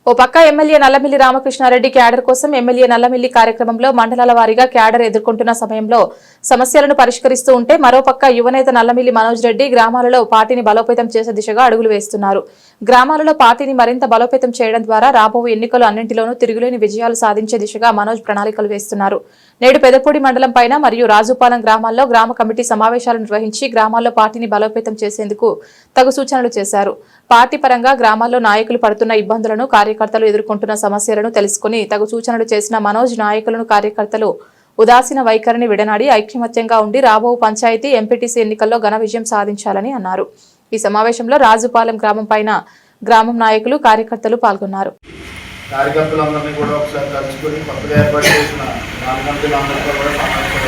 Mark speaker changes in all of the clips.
Speaker 1: ఓ పక్క MLA Nallamilli Ramakrishna Reddy cadre కోసం MLA Nallamilli కార్యక్రమంలో మండలాల వారీగా క్యాడర్ ఎదుర్కొంటున్న సమయంలో సమస్యలను పరిష్కరిస్తూ ఉంటే మరోపక్క యువనేత నల్లమిల్లి మనోజ్ రెడ్డి గ్రామాలలో పార్టీని బలోపేతం చేసే దిశగా అడుగులు వేస్తున్నారు. గ్రామాలలో పార్టీని మరింత బలోపేతం చేయడం ద్వారా రాబోయే ఎన్నికలు అన్నింటిలోనూ తిరుగులేని విజయాలు సాధించే దిశగా మనోజ్ ప్రణాళికలు వేస్తున్నారు. నేడు పెదపూడి మండలం పైన మరియు రాజుపాలెం గ్రామాల్లో గ్రామ కమిటీ సమావేశాలు నిర్వహించి గ్రామాల్లో పార్టీని బలోపేతం చేసేందుకు తగు సూచనలు చేశారు. పార్టీ పరంగా గ్రామాల్లో నాయకులు పడుతున్న ఇబ్బందులను కార్యకర్తలు ఎదుర్కొంటున్న సమస్యలను తెలుసుకుని తగు సూచనలు చేసిన మనోజ్ నాయకులను కార్యకర్తలు ఉదాసీన వైఖరిని విడనాడి ఐక్యమత్యంగా ఉండి రాబో పంచాయతీ ఎంపీటీసీ ఎన్నికల్లో ఘన విజయం సాధించాలని అన్నారు. ఈ సమావేశంలో రాజుపాలెం గ్రామం పైన గ్రామం నాయకులు కార్యకర్తలు పాల్గొన్నారు.
Speaker 2: కార్యకర్తలందరినీ కూడా ఒకసారి కలుసుకొని కొత్తగా ఏర్పాటు చేసిన గ్రామమంత్రులందరితో కూడా సమావేశం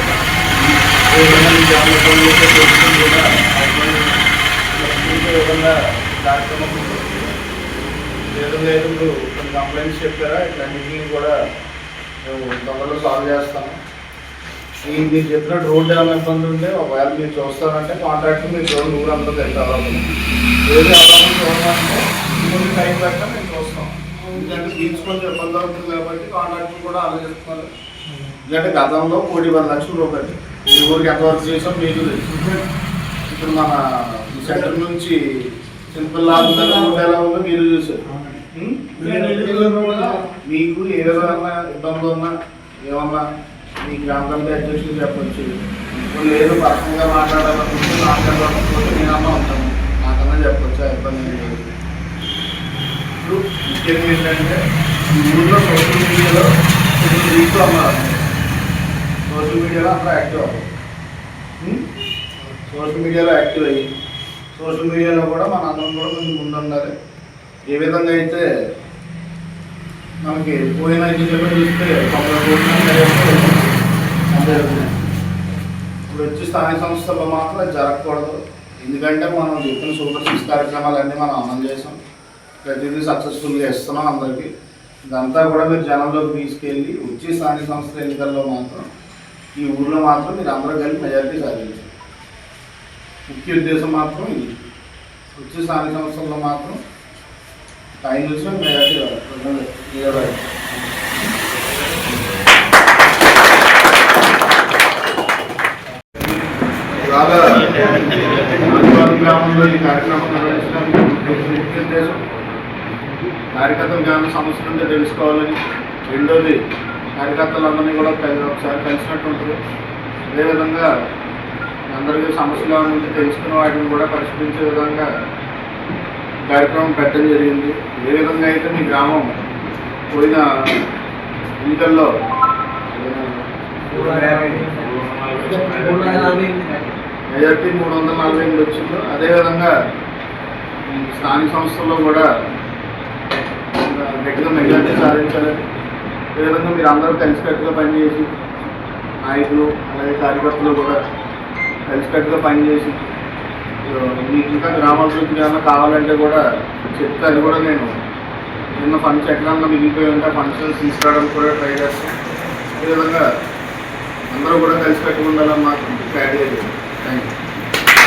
Speaker 2: కార్యక్రమం లేదు కొన్ని కంప్లైంట్స్ చెప్పారా ఇట్లన్నింటినీ కూడా మేము తొందరలో సాల్వ్ చేస్తాము. మీరు చెప్పినట్టు రోడ్డు ఏమైనా ఇబ్బంది ఉంటే ఒకవేళ మీరు చూస్తారంటే కాంట్రాక్టర్ మీరు చూడండి ఊరంతా తెచ్చాలి ఏది అవసరం చూడాలంటే ముందు టైం పెట్టా మేము చూస్తాం. ఎందుకంటే బీచ్ కొంచెం ఇబ్బంది అవుతుంది కాబట్టి కాంట్రాక్టర్ కూడా ఆలోచిస్తున్నారు. ఎందుకంటే గతంలో 10 లక్షల రూపాయలు ఈ ఊరికి ఎంతవరకు చేసాం మీకు తెలుసు. ఇప్పుడు మన సెంటర్ నుంచి సింపుల్ రోడ్ ఎలా ఉందో మీరు చూసారు. మీకు ఏ విధంగా ఇబ్బంది ఉన్నా ఏమన్నా మీ గ్రామ కమిటీ అధ్యక్షులు చెప్పచ్చు. ఇప్పుడు లేదు పర్సనల్గా మాట్లాడాలనుకుంటే మాట్లాడాలనుకుంటే నేనన్నా ఉంటాను, నాకన్నా చెప్పచ్చు, ఆ ఇబ్బంది లేదు. ఇప్పుడు ముఖ్యంగా ఏంటంటే ఈ ఊళ్ళో సోషల్ మీడియాలో కొన్ని రీచ్లు అన్నారు. సోషల్ మీడియాలో అంతా యాక్టివ్ అవ్వాలి. సోషల్ మీడియాలో యాక్టివ్ అయ్యి సోషల్ మీడియాలో కూడా మన అందరం కూడా కొంచెం ముందు ఉండాలి. ఏ విధంగా అయితే మనకి పోయిన ఎన్నికల్లో చూస్తే ఇప్పుడు వచ్చి స్థానిక సంస్థల్లో మాత్రం అది జరగకూడదు. ఎందుకంటే మనం చెప్పిన సూపర్ 6 కార్యక్రమాలన్నీ మనం అమలు చేసాం, ప్రతిదీ సక్సెస్ఫుల్గా ఇస్తున్నాం అందరికీ. ఇదంతా కూడా మీరు జనంలోకి తీసుకెళ్ళి వచ్చి స్థానిక సంస్థల ఎన్నికల్లో మాత్రం ఈ ఊళ్ళో మాత్రం మీరు అందరూ కలిపి మెజారిటీ సాధించారు. ముఖ్య ఉద్దేశం మాత్రం ఇది. వచ్చే స్థానిక సంస్థల్లో మాత్రం 5 నుంచి మెజారిటీ ఇవాళ రాజుపాలెం గ్రామంలో ఈ కార్యక్రమం నిర్వహించడానికి ముఖ్య ఉద్దేశం కార్యకర్తల గ్రామ సమస్య నుండి తెలుసుకోవాలని, రెండోది కార్యకర్తలందరినీ కూడా ఒకసారి కలిసినట్టు ఉంటుంది. అదేవిధంగా అందరికీ సమస్యలు నుండి తెలుసుకున్న వాటిని కూడా పరిష్కరించే విధంగా కార్యక్రమం పెట్టడం జరిగింది. ఏ విధంగా అయితే మీ గ్రామం పోయిన ఎన్నికల్లో మెజార్టీ 348 వచ్చిందో అదేవిధంగా స్థానిక సంస్థల్లో కూడా గట్టిగా మెజార్టీ సాధించాలని, అదేవిధంగా మీరు అందరూ కలిసికట్టుగా పనిచేసి నాయకులు అలాగే కార్యకర్తలు కూడా కలిసికట్టుగా పనిచేసి మీకు ఇంకా గ్రామాభివృద్ధి ఏమైనా కావాలంటే కూడా చెప్తే అది కూడా నేను నిన్న ఫండ్స్ ఎక్కడన్నా మిగిలిపోయి ఉంటే ఫండ్స్ తీసుకురావడానికి కూడా ట్రై చేస్తాను. అదేవిధంగా అందరూ కూడా కలిసికట్టుగా ఉండాలని మాత్రం క్లారిటీ. Thank you.